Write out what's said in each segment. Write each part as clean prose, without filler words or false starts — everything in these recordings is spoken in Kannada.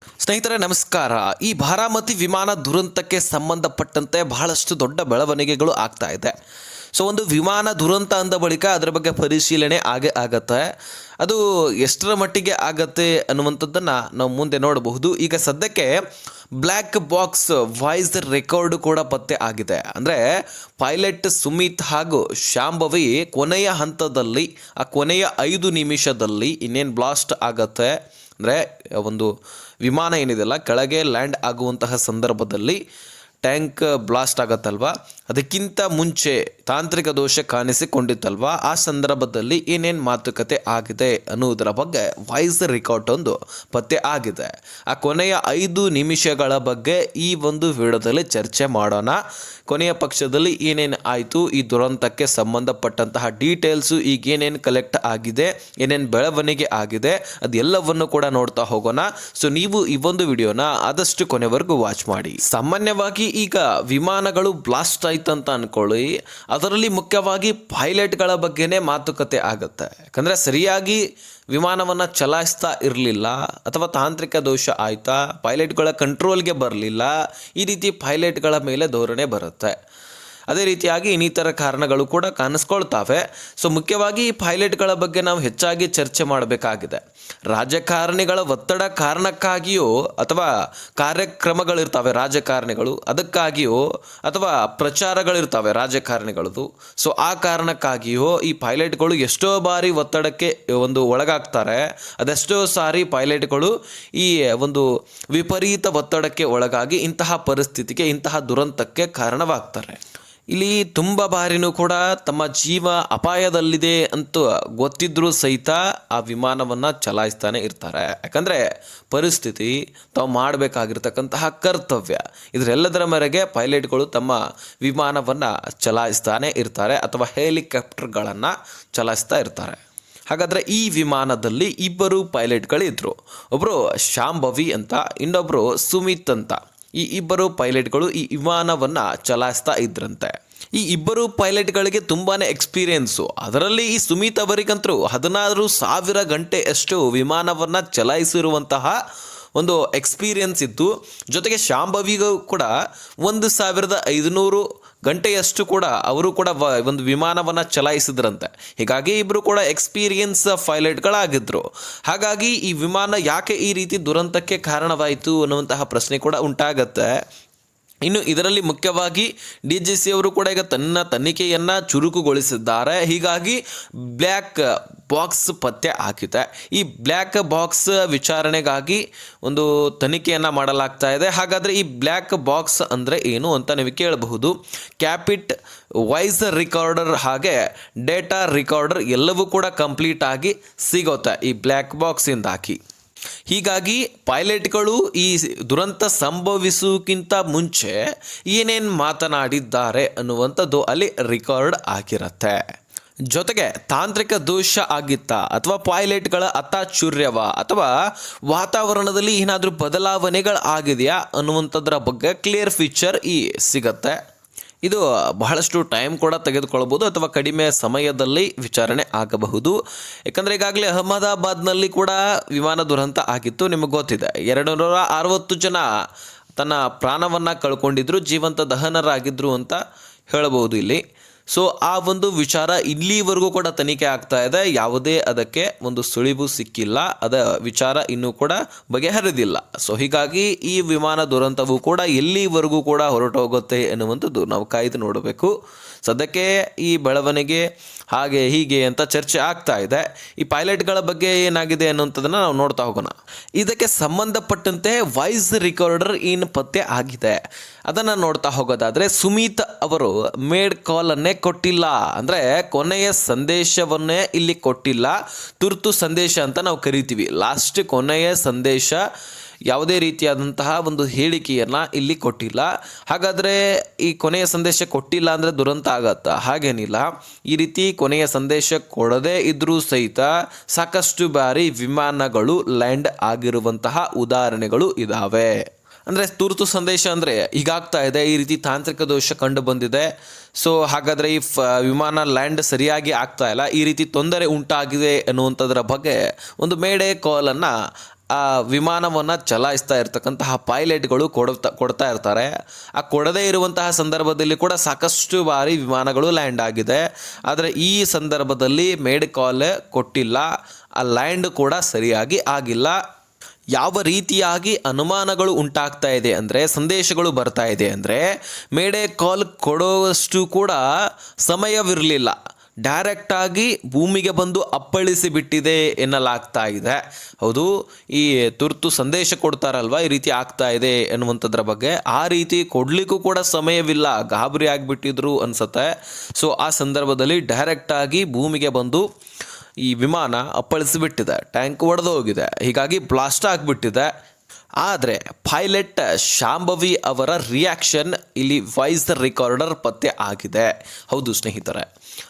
ಸ್ನೇಹಿತರೆ ನಮಸ್ಕಾರ. ಈ ಬಾರಾಮತಿ ವಿಮಾನ ದುರಂತಕ್ಕೆ ಸಂಬಂಧಪಟ್ಟಂತೆ ಬಹಳಷ್ಟು ದೊಡ್ಡ ಬೆಳವಣಿಗೆಗಳು ಆಗ್ತಾ ಇದೆ. ಸೊ ಒಂದು ವಿಮಾನ ದುರಂತ ಅಂದ ಬಳಿಕ ಅದರ ಬಗ್ಗೆ ಪರಿಶೀಲನೆ ಆಗತ್ತೆ. ಅದು ಎಷ್ಟರ ಮಟ್ಟಿಗೆ ಆಗತ್ತೆ ಅನ್ನುವಂಥದ್ದನ್ನು ನಾವು ಮುಂದೆ ನೋಡಬಹುದು. ಈಗ ಸದ್ಯಕ್ಕೆ ಬ್ಲ್ಯಾಕ್ ಬಾಕ್ಸ್ ವಾಯ್ಸ್ ರೆಕಾರ್ಡ್ ಕೂಡ ಪತ್ತೆ ಆಗಿದೆ. ಅಂದರೆ ಪೈಲಟ್ ಸುಮಿತ್ ಹಾಗೂ ಶಾಂಭವಿ ಕೊನೆಯ ಹಂತದಲ್ಲಿ ಆ ಕೊನೆಯ 5 ನಿಮಿಷದಲ್ಲಿ ಇನ್ನೇನು ಬ್ಲಾಸ್ಟ್ ಆಗತ್ತೆ, ಅಂದರೆ ಒಂದು ವಿಮಾನ ಏನಿದೆಯಲ್ಲ ಕೆಳಗೆ ಲ್ಯಾಂಡ್ ಆಗುವಂತಹ ಸಂದರ್ಭದಲ್ಲಿ ಟ್ಯಾಂಕ್ ಬ್ಲಾಸ್ಟ್ ಆಗತ್ತಲ್ವ, ಅದಕ್ಕಿಂತ ಮುಂಚೆ ತಾಂತ್ರಿಕ ದೋಷ ಕಾಣಿಸಿಕೊಂಡಿತ್ತಲ್ವ, ಆ ಸಂದರ್ಭದಲ್ಲಿ ಏನೇನು ಮಾತುಕತೆ ಆಗಿದೆ ಅನ್ನುವುದರ ಬಗ್ಗೆ ವಾಯ್ಸ್ ರೆಕಾರ್ಡ್ ಒಂದು ಪತ್ತೆ ಆಗಿದೆ. ಆ ಕೊನೆಯ 5 ನಿಮಿಷಗಳ ಬಗ್ಗೆ ಈ ಒಂದು ವಿಡಿಯೋದಲ್ಲಿ ಚರ್ಚೆ ಮಾಡೋಣ. ಕೊನೆಯ ಪಕ್ಷದಲ್ಲಿ ಏನೇನು ಆಯಿತು, ಈ ದುರಂತಕ್ಕೆ ಸಂಬಂಧಪಟ್ಟಂತಹ ಡೀಟೇಲ್ಸು, ಈಗ ಏನೇನು ಕಲೆಕ್ಟ್ ಆಗಿದೆ, ಏನೇನು ಬೆಳವಣಿಗೆ ಆಗಿದೆ, ಅದೆಲ್ಲವನ್ನು ಕೂಡ ನೋಡ್ತಾ ಹೋಗೋಣ. ಸೊ ನೀವು ಈ ಒಂದು ವಿಡಿಯೋನ ಆದಷ್ಟು ಕೊನೆವರೆಗೂ ವಾಚ್ ಮಾಡಿ. ಸಾಮಾನ್ಯವಾಗಿ ಈಗ ವಿಮಾನಗಳು ಬ್ಲಾಸ್ಟ್ ಆಯ್ತಂತ ಅನ್ಕೊಳ್ಳಿ, ಅದರಲ್ಲಿ ಮುಖ್ಯವಾಗಿ ಪೈಲಟ್ಗಳ ಬಗ್ಗೆನೇ ಮಾತುಕತೆ ಆಗುತ್ತೆ. ಯಾಕಂದರೆ ಸರಿಯಾಗಿ ವಿಮಾನವನ್ನು ಚಲಾಯಿಸ್ತಾ ಇರಲಿಲ್ಲ, ಅಥವಾ ತಾಂತ್ರಿಕ ದೋಷ ಆಯಿತಾ, ಪೈಲಟ್ಗಳ ಕಂಟ್ರೋಲ್ಗೆ ಬರಲಿಲ್ಲ, ಈ ರೀತಿ ಪೈಲಟ್ಗಳ ಮೇಲೆ ಧೋರಣೆ ಬರುತ್ತೆ. ಅದೇ ರೀತಿಯಾಗಿ ಇನ್ನಿತರ ಕಾರಣಗಳು ಕೂಡ ಕಾಣಿಸ್ಕೊಳ್ತಾವೆ. ಸೊ ಮುಖ್ಯವಾಗಿ ಈ ಪೈಲಟ್ಗಳ ಬಗ್ಗೆ ನಾವು ಹೆಚ್ಚಾಗಿ ಚರ್ಚೆ ಮಾಡಬೇಕಾಗಿದೆ. ರಾಜಕಾರಣಿಗಳ ಒತ್ತಡ ಕಾರಣಕ್ಕಾಗಿಯೋ ಅಥವಾ ಕಾರ್ಯಕ್ರಮಗಳಿರ್ತವೆ ರಾಜಕಾರಣಿಗಳು, ಅದಕ್ಕಾಗಿಯೋ ಅಥವಾ ಪ್ರಚಾರಗಳಿರ್ತವೆ ರಾಜಕಾರಣಿಗಳದು. ಸೊ ಆ ಕಾರಣಕ್ಕಾಗಿಯೋ ಈ ಪೈಲಟ್ಗಳು ಎಷ್ಟೋ ಬಾರಿ ಒತ್ತಡಕ್ಕೆ ಒಂದು ಒಳಗಾಗ್ತಾರೆ. ಅದೆಷ್ಟೋ ಸಾರಿ ಪೈಲಟ್ಗಳು ಈ ಒಂದು ವಿಪರೀತ ಒತ್ತಡಕ್ಕೆ ಒಳಗಾಗಿ ಇಂತಹ ಪರಿಸ್ಥಿತಿಗೆ, ಇಂತಹ ದುರಂತಕ್ಕೆ ಕಾರಣವಾಗ್ತಾರೆ. ಇಲ್ಲಿ ತುಂಬ ಬಾರಿನೂ ಕೂಡ ತಮ್ಮ ಜೀವ ಅಪಾಯದಲ್ಲಿದೆ ಅಂತ ಗೊತ್ತಿದ್ರೂ ಸಹಿತ ಆ ವಿಮಾನವನ್ನು ಚಲಾಯಿಸ್ತಾನೆ ಇರ್ತಾರೆ. ಯಾಕಂದರೆ ಪರಿಸ್ಥಿತಿ, ತಾವು ಮಾಡಬೇಕಾಗಿರ್ತಕ್ಕಂತಹ ಕರ್ತವ್ಯ, ಇದರೆಲ್ಲದರ ಮೇರೆಗೆ ಪೈಲಟ್ಗಳು ತಮ್ಮ ವಿಮಾನವನ್ನು ಚಲಾಯಿಸ್ತಾನೆ ಇರ್ತಾರೆ, ಅಥವಾ ಹೆಲಿಕಾಪ್ಟರ್ಗಳನ್ನು ಚಲಾಯಿಸ್ತಾ ಇರ್ತಾರೆ. ಹಾಗಾದರೆ ಈ ವಿಮಾನದಲ್ಲಿ 2 ಪೈಲಟ್ಗಳಿದ್ರು. ಒಬ್ಬರು ಶಾಂಭವಿ ಅಂತ, ಇನ್ನೊಬ್ಬರು ಸುಮಿತ್ ಅಂತ. ಈ 2 ಪೈಲಟ್ಗಳು ಈ ವಿಮಾನವನ್ನು ಚಲಾಯಿಸ್ತಾ ಇದ್ರಂತೆ. ಈ 2 ಪೈಲಟ್ಗಳಿಗೆ ತುಂಬಾ ಎಕ್ಸ್ಪೀರಿಯೆನ್ಸು. ಅದರಲ್ಲಿ ಈ ಸುಮಿತ್ ಅವರಿಗಂತರೂ 16,000 ಗಂಟೆಯಷ್ಟು ವಿಮಾನವನ್ನು ಚಲಾಯಿಸಿರುವಂತಹ ಒಂದು ಎಕ್ಸ್ಪೀರಿಯೆನ್ಸ್ ಇತ್ತು. ಜೊತೆಗೆ ಶಾಂಭವಿಗೂ ಕೂಡ 1,500 ಗಂಟೆಯಷ್ಟು ಕೂಡ ಅವರು ಕೂಡ ಒಂದು ವಿಮಾನವನ್ನು ಚಲಾಯಿಸಿದ್ರಂತೆ. ಹೀಗಾಗಿ ಇಬ್ಬರು ಕೂಡ ಎಕ್ಸ್ಪೀರಿಯನ್ಸ್ ಪೈಲಟ್ಗಳಾಗಿದ್ದರು. ಹಾಗಾಗಿ ಈ ವಿಮಾನ ಯಾಕೆ ಈ ರೀತಿ ದುರಂತಕ್ಕೆ ಕಾರಣವಾಯಿತು ಅನ್ನುವಂತಹ ಪ್ರಶ್ನೆ ಕೂಡ ಉಂಟಾಗತ್ತೆ. ಇನ್ನು ಇದರಲ್ಲಿ ಮುಖ್ಯವಾಗಿ DGC ಅವರು ಕೂಡ ಈಗ ತನ್ನ ತನಿಖೆಯನ್ನು ಚುರುಕುಗೊಳಿಸಿದ್ದಾರೆ. ಹೀಗಾಗಿ ಬ್ಲ್ಯಾಕ್ ಬಾಕ್ಸ್ ಪತ್ತೆ ಆಗಿದೆ. ಈ ಬ್ಲ್ಯಾಕ್ ಬಾಕ್ಸ್ ವಿಚಾರಣೆಗಾಗಿ ಒಂದು ತನಿಖೆಯನ್ನು ಮಾಡಲಾಗ್ತಾ ಇದೆ. ಹಾಗಾದರೆ ಈ ಬ್ಲ್ಯಾಕ್ ಬಾಕ್ಸ್ ಅಂದರೆ ಏನು ಅಂತ ನೀವು ಕೇಳಬಹುದು. ಕ್ಯಾಪಿಟ್ ವಾಯ್ಸ್ ರಿಕಾರ್ಡರ್ ಹಾಗೆ ಡೇಟಾ ರಿಕಾರ್ಡರ್ ಎಲ್ಲವೂ ಕೂಡ ಕಂಪ್ಲೀಟ್ ಆಗಿ ಸಿಗುತ್ತೆ ಈ ಬ್ಲ್ಯಾಕ್ ಬಾಕ್ಸಿಂದಾಗಿ. ಹೀಗಾಗಿ ಪೈಲಟ್ಗಳು ಈ ದುರಂತ ಸಂಭವಿಸುವುದಕ್ಕಿಂತ ಮುಂಚೆ ಏನೇನು ಮಾತನಾಡಿದ್ದಾರೆ ಅನ್ನುವಂಥದ್ದು ಅಲ್ಲಿ ರೆಕಾರ್ಡ್ ಆಗಿರುತ್ತೆ. ಜೊತೆಗೆ ತಾಂತ್ರಿಕ ದೋಷ ಆಗಿತ್ತಾ, ಅಥವಾ ಪೈಲಟ್ಗಳ ಅಚಾತುರ್ಯವ, ಅಥವಾ ವಾತಾವರಣದಲ್ಲಿ ಏನಾದರೂ ಬದಲಾವಣೆಗಳು ಆಗಿದೆಯಾ ಅನ್ನುವಂಥದ್ರ ಬಗ್ಗೆ ಕ್ಲಿಯರ್ ಫೀಚರ್ ಸಿಗತ್ತೆ. ಇದು ಬಹಳಷ್ಟು ಟೈಮ್ ಕೂಡ ತೆಗೆದುಕೊಳ್ಳಬಹುದು, ಅಥವಾ ಕಡಿಮೆ ಸಮಯದಲ್ಲಿ ವಿಚಾರಣೆ ಆಗಬಹುದು. ಯಾಕಂದರೆ ಈಗಾಗಲೇ ಅಹಮದಾಬಾದ್ನಲ್ಲಿ ಕೂಡ ವಿಮಾನ ದುರಂತ ಆಗಿತ್ತು, ನಿಮಗೆ ಗೊತ್ತಿದೆ. 260 ಜನ ತನ್ನ ಪ್ರಾಣವನ್ನು ಕಳ್ಕೊಂಡಿದ್ರು, ಜೀವಂತ ದಹನರಾಗಿದ್ದರು ಅಂತ ಹೇಳಬಹುದು ಇಲ್ಲಿ. ಸೊ ಆ ಒಂದು ವಿಚಾರ ಇಲ್ಲಿವರೆಗೂ ಕೂಡ ತನಿಖೆ ಆಗ್ತಾ ಇದೆ. ಯಾವುದೇ ಅದಕ್ಕೆ ಒಂದು ಸುಳಿವು ಸಿಕ್ಕಿಲ್ಲ, ಅದ ವಿಚಾರ ಇನ್ನೂ ಕೂಡ ಬಗೆಹರಿದಿಲ್ಲ. ಸೊ ಹೀಗಾಗಿ ಈ ವಿಮಾನ ದುರಂತವು ಕೂಡ ಎಲ್ಲಿವರೆಗೂ ಕೂಡ ಹೊರಟೋಗುತ್ತೆ ಎನ್ನುವಂಥದ್ದು ನಾವು ಕಾಯ್ದು ನೋಡಬೇಕು. ಸದ್ಯಕ್ಕೆ ಈ ಬೆಳವಣಿಗೆ ಹಾಗೆ ಹೀಗೆ ಅಂತ ಚರ್ಚೆ ಆಗ್ತಾ ಇದೆ. ಈ ಪೈಲಟ್ಗಳ ಬಗ್ಗೆ ಏನಾಗಿದೆ ಅನ್ನುವಂಥದ್ದನ್ನು ನಾವು ನೋಡ್ತಾ ಹೋಗೋಣ. ಇದಕ್ಕೆ ಸಂಬಂಧಪಟ್ಟಂತೆ ವಾಯ್ಸ್ ರಿಕಾರ್ಡರ್ ಏನು ಪತ್ತೆ ಆಗಿದೆ ಅದನ್ನು ನೋಡ್ತಾ ಹೋಗೋದಾದರೆ, ಸುಮಿತ್ ಅವರು ಮೇಡ್ ಕಾಲನ್ನೇ ಕೊಟ್ಟಿಲ್ಲ, ಅಂದರೆ ಕೊನೆಯ ಸಂದೇಶವನ್ನೇ ಇಲ್ಲಿ ಕೊಟ್ಟಿಲ್ಲ. ತುರ್ತು ಸಂದೇಶ ಅಂತ ನಾವು ಕರಿತೀವಿ. ಲಾಸ್ಟ್ ಕೊನೆಯ ಸಂದೇಶ, ಯಾವುದೇ ರೀತಿಯಾದಂತಹ ಒಂದು ಹೇಳಿಕೆಯನ್ನು ಇಲ್ಲಿ ಕೊಟ್ಟಿಲ್ಲ. ಹಾಗಾದರೆ ಈ ಕೊನೆಯ ಸಂದೇಶ ಕೊಟ್ಟಿಲ್ಲ ಅಂದರೆ ದುರಂತ ಆಗತ್ತಾ? ಹಾಗೇನಿಲ್ಲ. ಈ ರೀತಿ ಕೊನೆಯ ಸಂದೇಶ ಕೊಡದೇ ಇದ್ದರೂ ಸಹಿತ ಸಾಕಷ್ಟು ಬಾರಿ ವಿಮಾನಗಳು ಲ್ಯಾಂಡ್ ಆಗಿರುವಂತಹ ಉದಾಹರಣೆಗಳು ಇದ್ದಾವೆ. ಅಂದರೆ ತುರ್ತು ಸಂದೇಶ ಅಂದರೆ ಹೀಗಾಗ್ತಾ ಇದೆ, ಈ ರೀತಿ ತಾಂತ್ರಿಕ ದೋಷ ಕಂಡು ಬಂದಿದೆ, ಸೊ ಹಾಗಾದರೆ ಈ ವಿಮಾನ ಲ್ಯಾಂಡ್ ಸರಿಯಾಗಿ ಆಗ್ತಾ ಇಲ್ಲ, ಈ ರೀತಿ ತೊಂದರೆ ಉಂಟಾಗಿದೆ ಅನ್ನುವಂಥದ್ರ ಬಗ್ಗೆ ಒಂದು ಮೇಡೆ ಕಾಲನ್ನು ಆ ವಿಮಾನವನ್ನು ಚಲಾಯಿಸ್ತಾ ಇರ್ತಕ್ಕಂತಹ ಪೈಲಟ್ಗಳು ಕೊಡ್ತಾ ಇರ್ತಾರೆ. ಆ ಕೊಡದೇ ಇರುವಂತಹ ಸಂದರ್ಭದಲ್ಲಿ ಕೂಡ ಸಾಕಷ್ಟು ಬಾರಿ ವಿಮಾನಗಳು ಲ್ಯಾಂಡ್ ಆಗಿದೆ. ಆದರೆ ಈ ಸಂದರ್ಭದಲ್ಲಿ ಮೇಡ್ ಕಾಲ್ ಕೊಟ್ಟಿಲ್ಲ, ಆ ಲ್ಯಾಂಡ್ ಕೂಡ ಸರಿಯಾಗಿ ಆಗಿಲ್ಲ. ಯಾವ ರೀತಿಯಾಗಿ ಅನುಮಾನಗಳು ಉಂಟಾಗ್ತಾ ಇದೆ ಅಂದರೆ, ಸಂದೇಶಗಳು ಬರ್ತಾ ಇದೆ ಅಂದರೆ, ಮೇಡೆ ಕಾಲ್ ಕೊಡುವಷ್ಟು ಕೂಡ ಸಮಯವಿರಲಿಲ್ಲ, ಡೈರೆಕ್ಟಾಗಿ ಭೂಮಿಗೆ ಬಂದು ಅಪ್ಪಳಿಸಿ ಬಿಟ್ಟಿದೆ ಎನ್ನಲಾಗ್ತಾ ಇದೆ. ಹೌದು, ಈ ತುರ್ತು ಸಂದೇಶ ಕೊಡ್ತಾರಲ್ವ, ಈ ರೀತಿ ಆಗ್ತಾ ಇದೆ ಎನ್ನುವಂಥದ್ರ ಬಗ್ಗೆ ಆ ರೀತಿ ಕೊಡಲಿಕ್ಕೂ ಕೂಡ ಸಮಯವಿಲ್ಲ, ಗಾಬರಿ ಆಗಿಬಿಟ್ಟಿದ್ರು ಅನ್ಸುತ್ತೆ. ಸೊ ಆ ಸಂದರ್ಭದಲ್ಲಿ ಡೈರೆಕ್ಟಾಗಿ ಭೂಮಿಗೆ ಬಂದು ಈ ವಿಮಾನ ಅಪ್ಪಳಿಸಿಬಿಟ್ಟಿದೆ, ಟ್ಯಾಂಕ್ ಒಡೆದು ಹೋಗಿದೆ, ಹೀಗಾಗಿ ಬ್ಲಾಸ್ಟ್ ಆಗಿಬಿಟ್ಟಿದೆ. ಆದರೆ ಪೈಲಟ್ ಶಾಂಭವಿ ಅವರ ರಿಯಾಕ್ಷನ್ ಇಲ್ಲಿ ವಾಯ್ಸ್ ರೆಕಾರ್ಡರ್ ಪತ್ತೆ ಆಗಿದೆ. ಹೌದು ಸ್ನೇಹಿತರೆ,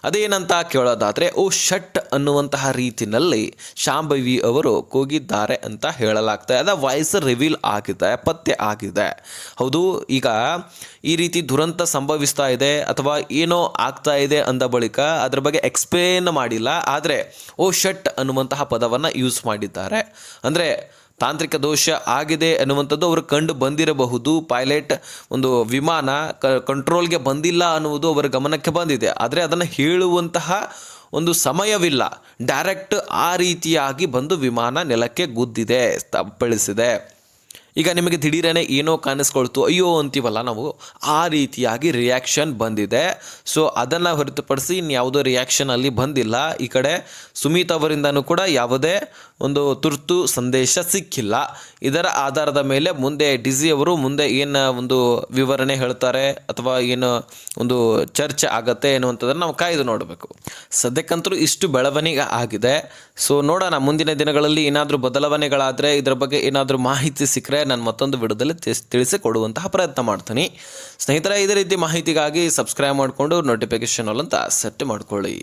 ಅದೇನಂತ ಕೇಳೋದಾದರೆ, ಓ ಶಟ್ ಅನ್ನುವಂತಹ ರೀತಿಯಲ್ಲಿ ಶಾಂಭವಿ ಅವರು ಕೂಗಿದ್ದಾರೆ ಅಂತ ಹೇಳಲಾಗ್ತಾ ಇದೆ. ವಾಯ್ಸ್ ರಿವೀಲ್ ಆಗಿದೆ, ಪತ್ತೆ ಆಗಿದೆ. ಹೌದು, ಈಗ ಈ ರೀತಿ ದುರಂತ ಸಂಭವಿಸ್ತಾ ಇದೆ ಅಥವಾ ಏನೋ ಆಗ್ತಾ ಇದೆ ಅಂದ ಬಳಿಕ ಅದ್ರ ಬಗ್ಗೆ ಎಕ್ಸ್ಪ್ಲೇನ್ ಮಾಡಿಲ್ಲ, ಆದರೆ ಓ ಶಟ್ ಅನ್ನುವಂತಹ ಪದವನ್ನು ಯೂಸ್ ಮಾಡಿದ್ದಾರೆ. ಅಂದರೆ ತಾಂತ್ರಿಕ ದೋಷ ಆಗಿದೆ ಅನ್ನುವಂಥದ್ದು ಅವರು ಕಂಡು ಬಂದಿರಬಹುದು. ಪೈಲಟ್ ಒಂದು ವಿಮಾನ ಕಂಟ್ರೋಲ್ಗೆ ಬಂದಿಲ್ಲ ಅನ್ನುವುದು ಅವರ ಗಮನಕ್ಕೆ ಬಂದಿದೆ, ಆದರೆ ಅದನ್ನು ಹೇಳುವಂತಹ ಒಂದು ಸಮಯವಿಲ್ಲ. ಡೈರೆಕ್ಟ್ ಆ ರೀತಿಯಾಗಿ ಬಂದು ವಿಮಾನ ನೆಲಕ್ಕೆ ಗುದ್ದಿದೆ, ಅಪ್ಪಳಿಸಿದೆ. ಈಗ ನಿಮಗೆ ದಿಢೀರನೆ ಏನೋ ಕಾಣಿಸ್ಕೊಳ್ತು, ಅಯ್ಯೋ ಅಂತೀವಲ್ಲ ನಾವು, ಆ ರೀತಿಯಾಗಿ ರಿಯಾಕ್ಷನ್ ಬಂದಿದೆ. ಸೊ ಅದನ್ನು ಹೊರತುಪಡಿಸಿ ಇನ್ಯಾವುದೋ ರಿಯಾಕ್ಷನ್ ಅಲ್ಲಿ ಬಂದಿಲ್ಲ. ಈ ಕಡೆ ಸುಮಿತ್ ಅವರಿಂದನೂ ಕೂಡ ಯಾವುದೇ ಒಂದು ತುರ್ತು ಸಂದೇಶ ಸಿಕ್ಕಿಲ್ಲ. ಇದರ ಆಧಾರದ ಮೇಲೆ ಮುಂದೆ ಡಿಸಿ ಅವರು ಮುಂದೆ ಏನು ಒಂದು ವಿವರಣೆ ಹೇಳ್ತಾರೆ ಅಥವಾ ಏನು ಒಂದು ಚರ್ಚೆ ಆಗತ್ತೆ ಎನ್ನುವಂಥದ್ದನ್ನು ನಾವು ಕಾಯ್ದು ನೋಡಬೇಕು. ಸದ್ಯಕ್ಕಂತೂ ಇಷ್ಟು ಬೆಳವಣಿಗೆ ಆಗಿದೆ. ಸೊ ನೋಡೋಣ, ಮುಂದಿನ ದಿನಗಳಲ್ಲಿ ಏನಾದರೂ ಬದಲಾವಣೆಗಳಾದರೆ, ಇದರ ಬಗ್ಗೆ ಏನಾದರೂ ಮಾಹಿತಿ ಸಿಕ್ಕರೆ ನಾನು ಮತ್ತೊಂದು ವಿಡಿಯೋದಲ್ಲಿ ತಿಳಿಸಿಕೊಡುವಂತಹ ಪ್ರಯತ್ನ ಮಾಡ್ತೀನಿ. ಸ್ನೇಹಿತರೆ, ಇದೇ ರೀತಿ ಮಾಹಿತಿಗಾಗಿ ಸಬ್ಸ್ಕ್ರೈಬ್ ಮಾಡಿಕೊಂಡು ನೋಟಿಫಿಕೇಶನ್ ಅಂತ ಸೆಟ್ ಮಾಡ್ಕೊಳ್ಳಿ.